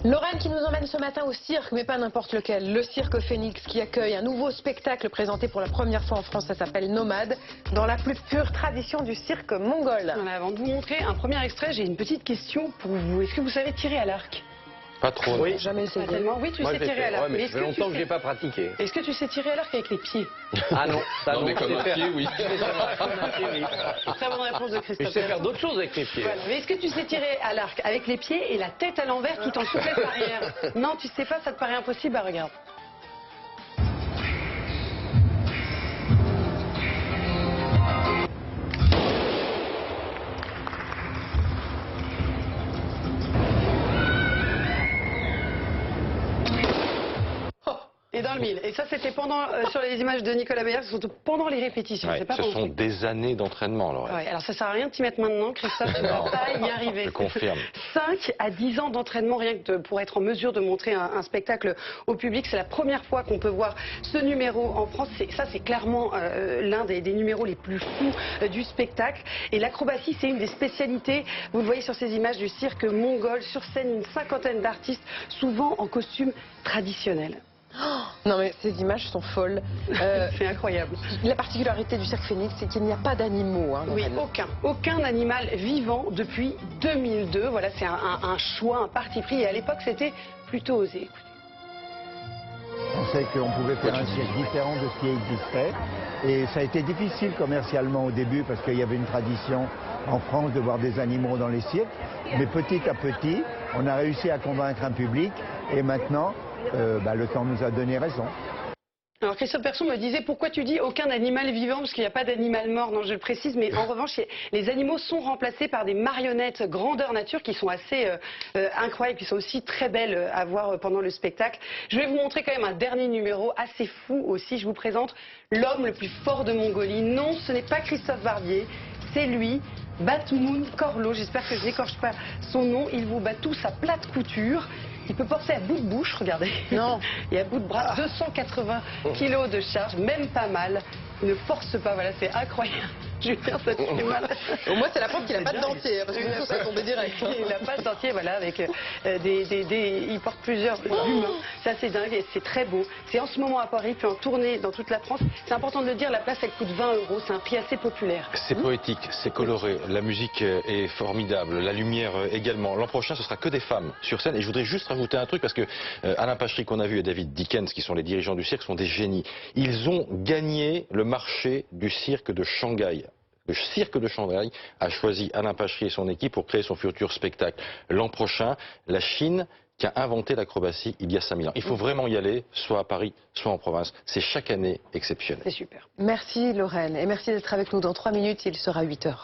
Lorraine qui nous emmène ce matin au cirque, mais pas n'importe lequel. Le Cirque Phénix qui accueille un nouveau spectacle présenté pour la première fois en France. Ça s'appelle Nomade, dans la plus pure tradition du cirque mongol. Voilà, avant de vous montrer un premier extrait, j'ai une petite question pour vous. Est-ce que vous savez tirer à l'arc? Pas trop. Oui. Jamais essayé. Pas tellement. Oui, tu sais tirer à l'arc. Ouais, mais ça fait longtemps que je n'ai pas pratiqué. Est-ce que tu sais tirer à l'arc avec les pieds? Ah non, ça Non, mais comme un pied, oui. Très bonne réponse de Mais Christophe. je sais faire d'autres choses avec mes pieds. Voilà. Mais est-ce que tu sais tirer à l'arc avec les pieds et la tête à l'envers tout en souplesse arrière? Non, tu sais pas, ça te paraît impossible? Bah regarde. Et dans le mille. Et ça, c'était pendant, sur les images de Nicolas Beyer, surtout pendant les répétitions. Ouais, C'est pas ce pendant sont le des années d'entraînement, Laurent. Ouais, alors ça sert à rien de t'y mettre maintenant, Christophe, tu ne vas pas y arriver. Je confirme. 5 à 10 ans d'entraînement rien que pour être en mesure de montrer un spectacle au public. C'est la première fois qu'on peut voir ce numéro en France. Ça, c'est clairement l'un des numéros les plus fous du spectacle. Et l'acrobatie, c'est une des spécialités. Vous le voyez sur ces images du cirque mongol. Sur scène, une cinquantaine d'artistes, souvent en costume traditionnel. Non mais ces images sont folles. C'est incroyable. La particularité du Cirque Phénix, c'est qu'il n'y a pas d'animaux. Hein, Oui, aucun animal vivant depuis 2002. Voilà, c'est un choix, un parti pris. Et à l'époque, c'était plutôt osé. On sait qu'on pouvait faire un cirque différent de ce qui existait. Et ça a été difficile commercialement au début parce qu'il y avait une tradition en France de voir des animaux dans les cirques. Mais petit à petit, on a réussi à convaincre un public. Et maintenant, le temps nous a donné raison. Alors Christophe Persson me disait pourquoi tu dis aucun animal vivant parce qu'il n'y a pas d'animal mort. Non, je le précise, mais en revanche les animaux sont remplacés par des marionnettes grandeur nature qui sont assez incroyables, qui sont aussi très belles à voir pendant le spectacle. Je vais vous montrer quand même un dernier numéro assez fou aussi. Je vous présente l'homme le plus fort de Mongolie. Non, ce n'est pas Christophe Barbier, c'est lui. Batmoun Korlo, j'espère que je n'écorche pas son nom. Il vous bat tous à plate couture. Il peut porter à bout de bouche, regardez. Non. Et à bout de bras, 280 kilos de charge, même pas mal. Il ne force pas, voilà, c'est incroyable. Julien, ça te fait mal. Au moins, c'est la preuve qu'il n'a pas de dentier, parce que sinon, ça tombait direct. Il n'a pas de dentier, voilà, avec il porte plusieurs humains. Ça, c'est dingue et c'est très beau. C'est en ce moment à Paris, puis en tournée dans toute la France. C'est important de le dire, la place, elle coûte 20 €. C'est un prix assez populaire. C'est poétique, c'est coloré, la musique est formidable, la lumière également. L'an prochain, ce sera que des femmes sur scène. Et je voudrais juste rajouter un truc, parce que Alain Pachery, qu'on a vu, et David Dickens, qui sont les dirigeants du cirque, sont des génies. Ils ont gagné le marché du cirque de Shanghai. Le cirque de Shanghai a choisi Alain Pachery et son équipe pour créer son futur spectacle. L'an prochain, la Chine qui a inventé l'acrobatie il y a 5000 ans. Il faut vraiment y aller, soit à Paris, soit en province. C'est chaque année exceptionnel. C'est super. Merci Lorraine, et merci d'être avec nous. Dans 3 minutes, il sera 8 h.